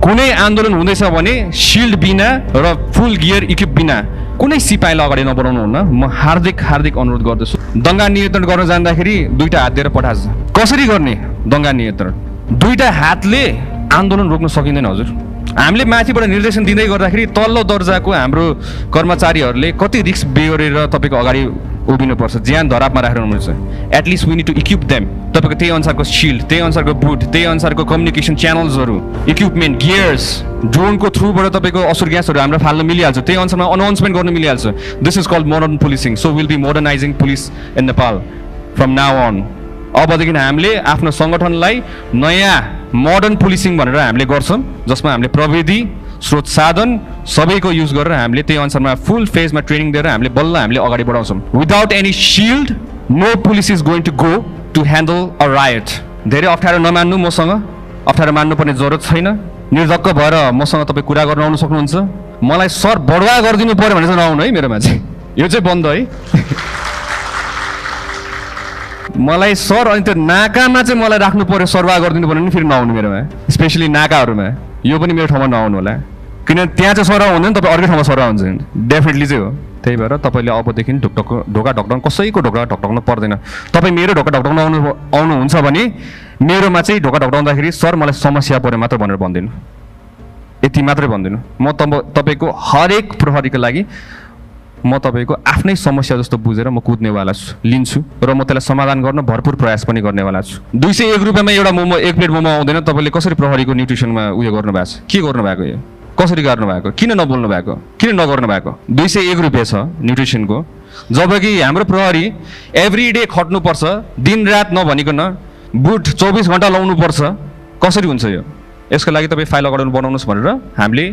कुनै आन्दोलन हुँदैछ भने शिल्ड बिना र फुल गियर इक्विप बिना कुनै सिपाहीलाई अगाडि नबढाउनु हुन्न। म हार्दिक अनुरोध गर्दछु। दङ्गा नियन्त्रण गर्न जाँदाखेरि दुईटा हात दिएर पठाछ। कसरी गर्ने दङ्गा नियन्त्रण? दुईटा हातले आन्दोलन रोक्न सकिँदैन हजुर। हामीले माथिबाट निर्देशन दिँदै गर्दाखेरि तल्लो दर्जाको हाम्रो कर्मचारीहरूले कति रिस्क बेहोरेर तपाईँको अगाडि उभिनुपर्छ, ज्यान धरापमा राखेर हुनुहुन्छ। At least we need to equip them. तपाईँको त्यही अनुसारको सिल्ड, त्यही अनुसारको बुट, त्यही अनुसारको कम्युनिकेसन च्यानल्सहरू, इक्विपमेन्ट, गियर्स, ड्रोनको थ्रुबाट तपाईँको असुर ग्यासहरू हाम्रो फाल्न मिलिहाल्छ। त्यही अनुसारमा अनाउन्समेन्ट गर्न मिलिहाल्छ। This is called modern policing. So will be modernising police in Nepal from now on. अबदेखि हामीले आफ्नो सङ्गठनलाई नयाँ मोडर्न पुलिसिङ भनेर हामीले गर्छौँ, जसमा हामीले प्रविधि, स्रोत साधन सबैको युज गरेर हामीले त्यही अनुसारमा फुल फेजमा ट्रेनिङ दिएर हामीले बल्ल हामीले अगाडि बढाउँछौँ। Without any shield no police is going to go to handle a riot. धेरै अप्ठ्यारो नमान्नु, मसँग अप्ठ्यारो मान्नुपर्ने जरुरत छैन। निर्धक्क भएर मसँग तपाईँ कुरा गर्न आउनु सक्नुहुन्छ। मलाई सर बढुवा गरिदिनु पऱ्यो भने चाहिँ नआउनु है मेरोमा चाहिँ, यो चाहिँ बन्द है। मलाई सर अनि त्यो नाकामा चाहिँ मलाई राख्नु पर्यो, सर्वा गरिदिनु पर्यो भने फेरि नआउनु मेरोमा, स्पेसली नाकाहरूमा। यो पनि मेरो ठाउँमा नआउनु होला, किनभने त्यहाँ चाहिँ सरवा हुँदैन, तपाईँ अर्कै ठाउँमा सरवा हुन्छ डेफिनेटली चाहिँ हो। त्यही भएर तपाईँले अबदेखि ढोका ढकढक्न कसैको ढोका ढकढक्न पर्दैन। तपाईँ मेरो ढोका ढकढक्न आउनुहुन्छ भने मेरोमा चाहिँ ढोका ढकढाउँदाखेरि सर मलाई समस्या पऱ्यो मात्र भनेर भन्दिनँ, यति मात्रै भन्दिनँ। म तपाईँको हरेक प्रहरीको लागि म तपाईँको आफ्नै समस्या जस्तो बुझेर म कुद्नेवाला छु, लिन्छु र म त्यसलाई समाधान गर्न भरपुर प्रयास पनि गर्नेवाला छु। 201 रुपियाँमा एउटा मोमो, एक प्लेट मोमो आउँदैन। तपाईँले कसरी प्रहरीको न्युट्रिसनमा उयो गर्नुभएको छ? के गर्नुभएको? यो कसरी गर्नुभएको? किन नबोल्नु भएको? किन नगर्नु भएको? 201 रुपियाँ छ न्युट्रिसनको, जबकि हाम्रो प्रहरी एभ्री डे खट्नुपर्छ, दिनरात नभनिकन बुट 24 घन्टा लाउनुपर्छ। कसरी हुन्छ यो? यसको लागि तपाईँ फाइल अगाडि बनाउनुहोस् भनेर हामीले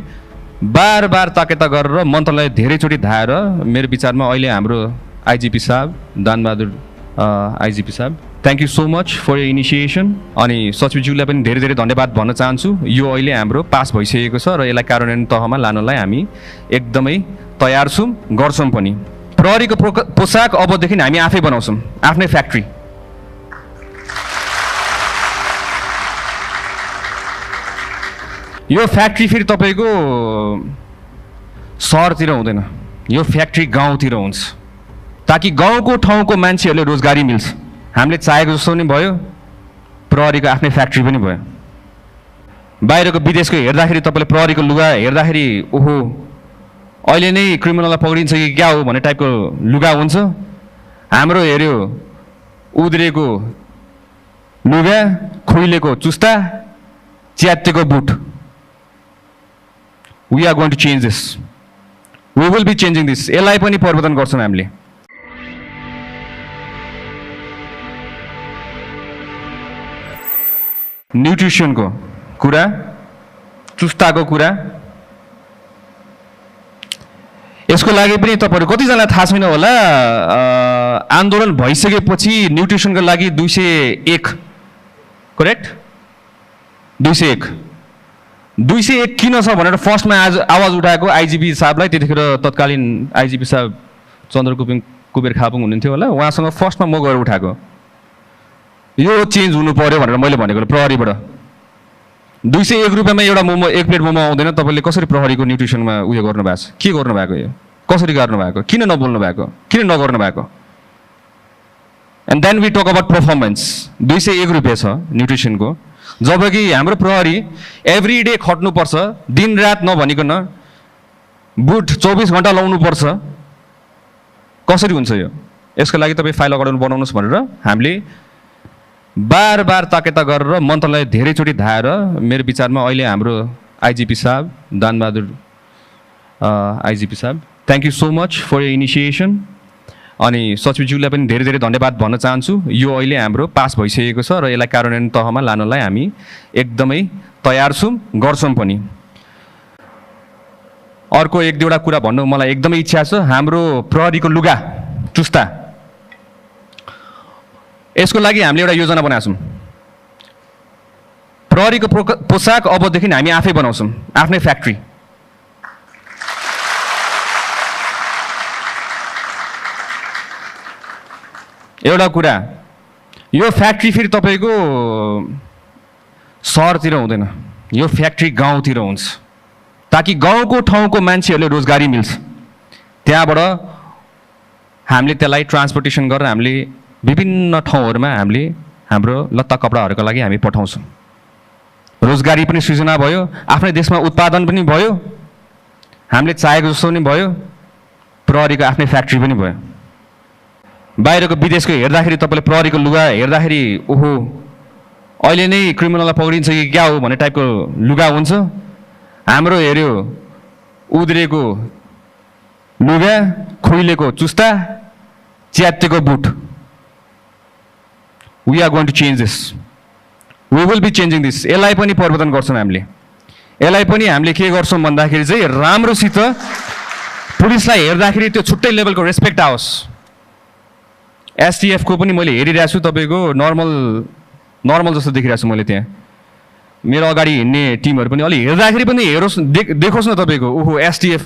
बार ताकेता गरेर मन्त्रालय धेरैचोटि धाएर, मेरो विचारमा अहिले हाम्रो आइजिपी साहब, दानबहादुर आइजिपी साहब, thank you so much for your initiation. अनि सचिवज्यूलाई पनि धेरै धन्यवाद भन्न चाहन्छु। यो अहिले हाम्रो पास भइसकेको छ र यसलाई कार्यान्वयन तहमा लानलाई हामी एकदमै तयार छौँ, गर्छौँ पनि। प्रहरीको पोसाक अबदेखि हामी आफै बनाउँछौँ, आफ्नै फ्याक्ट्री। यो फ्याक्ट्री फेरि तपाईँको सहरतिर हुँदैन, यो फ्याक्ट्री गाउँतिर हुन्छ, ताकि गाउँको ठाउँको मान्छेहरूले रोजगारी मिल्छ। हामीले चाहेको जस्तो नि भयो, प्रहरीको आफ्नै फ्याक्ट्री पनि भयो। बाहिरको विदेशको हेर्दाखेरि तपाईँले प्रहरीको लुगा हेर्दाखेरि ओहो अहिले नै क्रिमिनललाई पक्रिन्छ कि क्या हो भन्ने टाइपको लुगा हुन्छ। हाम्रो हेऱ्यो उद्रेको लुगा, खुइलेको चुस्ता, च्यातेको boot. We are going to change this. We will be changing this. यसलाई पनि परिवर्तन गर्छौँ हामीले। न्युट्रिसनको कुरा, चुस्ताको कुरा, यसको लागि पनि तपाईँहरू कतिजनालाई थाहा छैन होला, आन्दोलन भइसकेपछि न्युट्रिसनको लागि 201 करेक्ट, 201 किन छ भनेर फर्स्टमा आज आवाज उठाएको आइजिपी साहबलाई, त्यतिखेर तत्कालीन आइजिपी साहब चन्द्र कुबेर खापुङ हुनुहुन्थ्यो होला, उहाँसँग फर्स्टमा म गएर उठाएको, यो चेन्ज हुनु पर्यो भनेर मैले भनेको प्रहरीबाट। 201 रुपियाँमा एउटा मोमो, एक प्लेट मोमो आउँदैन। तपाईँले कसरी प्रहरीको न्युट्रिसनमा उयो गर्नुभएको छ? के गर्नुभएको? यो कसरी गर्नुभएको? किन नबोल्नु भएको? किन नगर्नु भएको? And then we talk about performance. 201 रुपियाँ छ न्युट्रिसनको, जबकि हाम्रो प्रहरी एभ्री डे खट्नुपर्छ, दिनरात नभनिकन बुट 24 घन्टा लाउनुपर्छ। कसरी हुन्छ यो? यसको लागि तपाईँ फाइल अगाडि बनाउनुहोस् भनेर हामीले बार ताकेता गरेर मन्त्रालय धेरैचोटि धाएर, मेरो विचारमा अहिले हाम्रो आइजिपी साहब, दानबहादुर आइजिपी साहब, thank you so much for your initiation. अनि सचिवज्यूलाई पनि धेरै धन्यवाद भन्न चाहन्छु। यो अहिले हाम्रो पास भइसकेको छ र यसलाई कार्यान्वयन तहमा लानलाई हामी एकदमै तयार छौँ, गर्छौँ पनि। अर्को एक दुईवटा कुरा भन्नु मलाई एकदमै इच्छा छ। हाम्रो प्रहरीको लुगा, चुस्ता, यसको लागि हामीले एउटा योजना बनाएको छौँ। प्रहरीको पोसाक अबदेखि हामी आफै बनाउँछौँ, आफ्नै फ्याक्ट्री। एउटा कुरा, यो फ्याक्ट्री फेरि तपाईँको सहरतिर हुँदैन, यो फ्याक्ट्री गाउँतिर हुन्छ ताकि गाउँको ठाउँको मान्छेहरूले रोजगारी मिल्छ। त्यहाँबाट हामीले त्यसलाई ट्रान्सपोर्टेसन गरेर हामीले विभिन्न ठाउँहरूमा हामीले हाम्रो लत्ता कपडाहरूको लागि हामी पठाउँछौँ। रोजगारी पनि सृजना भयो, आफ्नै देशमा उत्पादन पनि भयो, हामीले चाहेको जस्तो पनि भयो, प्रहरीको आफ्नै फ्याक्ट्री पनि भयो। बाहिरको विदेशको हेर्दाखेरि तपाईँले प्रहरीको लुगा हेर्दाखेरि ओहो अहिले नै क्रिमिनललाई पक्रिन्छ कि क्या हो भन्ने टाइपको लुगा हुन्छ। हाम्रो हेऱ्यो उद्रेको लुगा, खुइलेको चुस्ता, च्यातेको boot. We are going to change this, we will be changing this. यसलाई पनि परिवर्तन गर्छौँ हामीले। यसलाई पनि हामीले के गर्छौँ भन्दाखेरि चाहिँ राम्रोसित पुलिसलाई हेर्दाखेरि त्यो छुट्टै लेभलको रेस्पेक्ट आओस्। एसटिएफको पनि मैले हेरिरहेको छु, तपाईँको नर्मल जस्तो देखिरहेको छु मैले। त्यहाँ मेरो अगाडि हिँड्ने टिमहरू पनि अलि हेर्दाखेरि पनि हेरोस् देखोस् न तपाईँको ओहो एसटिएफ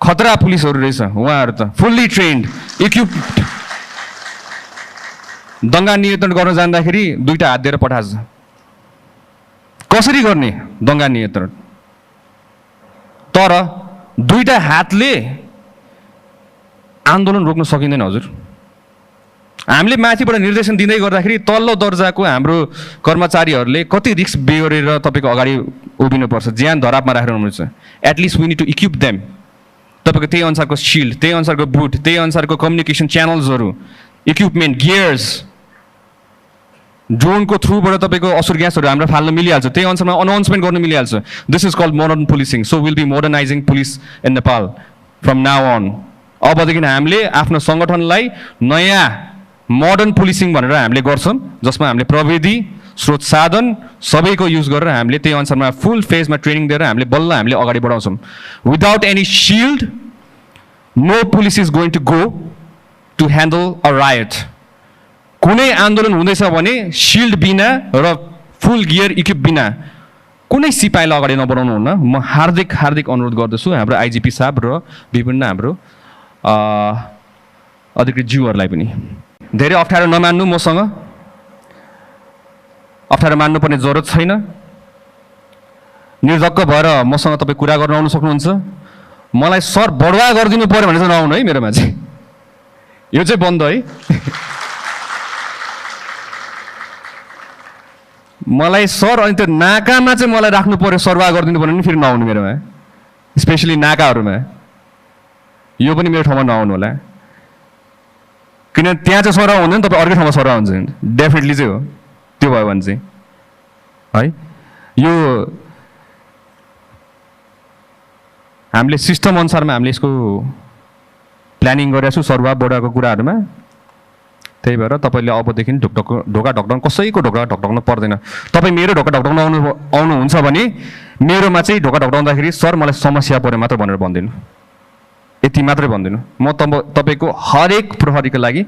खतरा पुलिसहरू रहेछ। उहाँहरू त फुल्ली ट्रेन्ड, इक्विप्ड। दङ्गा नियन्त्रण गर्न जाँदाखेरि दुईटा हात दिएर पठान्छ। कसरी गर्ने दङ्गा नियन्त्रण? तर दुईटा हातले आन्दोलन रोक्न सकिँदैन हजुर। हामीले माथिबाट निर्देशन दिँदै गर्दाखेरि तल्लो दर्जाको हाम्रो कर्मचारीहरूले कति रिस्क बेहोरेर तपाईँको अगाडि उभिनुपर्छ, ज्यान धरापमा राखेर हुनुहुन्छ। At least we need to equip them. तपाईँको त्यही अनुसारको सिल्ड, त्यही अनुसारको बुट, त्यही अनुसारको कम्युनिकेसन च्यानल्सहरू, इक्विपमेन्ट, गियर्स, ड्रोनको थ्रुबाट तपाईँको असुर ग्यासहरू हाम्रो फाल्न मिलिहाल्छ। त्यही अनुसारमा अनाउन्समेन्ट गर्न मिलिहाल्छ। This is called modern policing. So will be modernising police in Nepal from now on. अबदेखि हामीले आफ्नो सङ्गठनलाई नयाँ मोडर्न पुलिसिङ भनेर हामीले गर्छौँ, जसमा हामीले प्रविधि, स्रोत साधन सबैको युज गरेर हामीले त्यही अनुसारमा फुल फेजमा ट्रेनिङ दिएर हामीले बल्ल हामीले अगाडि बढाउँछौँ। Without any shield no police is going to go to handle a riot. कुनै आन्दोलन हुँदैछ भने सिल्ड बिना र फुल गियर इक्विप बिना कुनै सिपाहीलाई अगाडि नबढाउनु हुन्न। म हार्दिक अनुरोध गर्दछु हाम्रो आइजिपी साहब र विभिन्न हाम्रो अधिकृत ज्यूहरूलाई पनि। धेरै अप्ठ्यारो नमान्नु, मसँग अप्ठ्यारो मान्नुपर्ने जरुरत छैन। निर्धक्क भएर मसँग तपाईँ कुरा गर्न आउनु सक्नुहुन्छ। मलाई सर बढुवा गरिदिनु पऱ्यो भने चाहिँ नआउनु है मेरोमा चाहिँ, यो चाहिँ बन्द है। मलाई सर अनि त्यो नाकामा चाहिँ मलाई राख्नु पऱ्यो, सरवाह गरिदिनु पऱ्यो भने फेरि नआउनु मेरोमा, स्पेसली नाकाहरूमा। यो पनि मेरो ठाउँमा नआउनु होला, किनभने त्यहाँ चाहिँ सरवाह हुँदैन, तपाईँ अर्कै ठाउँमा सरवाह हुन्छ डेफिनेटली चाहिँ हो। त्यो भयो भने चाहिँ है यो हामीले सिस्टम अनुसारमा हामीले यसको प्लानिङ गरेका छौँ सरवाह बढाएको कुराहरूमा। त्यही भएर तपाईँले अबदेखि ढोका ढकढक्न कसैको ढोका ढकढक्न पर्दैन। तपाईँ मेरो ढोका ढकढक्न आउनुहुन्छ भने मेरोमा चाहिँ ढोका ढकढक्दाखेरि सर मलाई समस्या पऱ्यो मात्र भनेर भनिदिनु, यति मात्रै भनिदिनु। म तपाईँको हरेक प्रहरीको लागि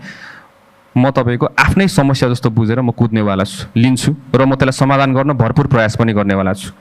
म तपाईँको आफ्नै समस्या जस्तो बुझेर म कुद्नेवाला छु, लिन्छु र म त्यसलाई समाधान गर्न भरपुर प्रयास पनि गर्नेवाला छु।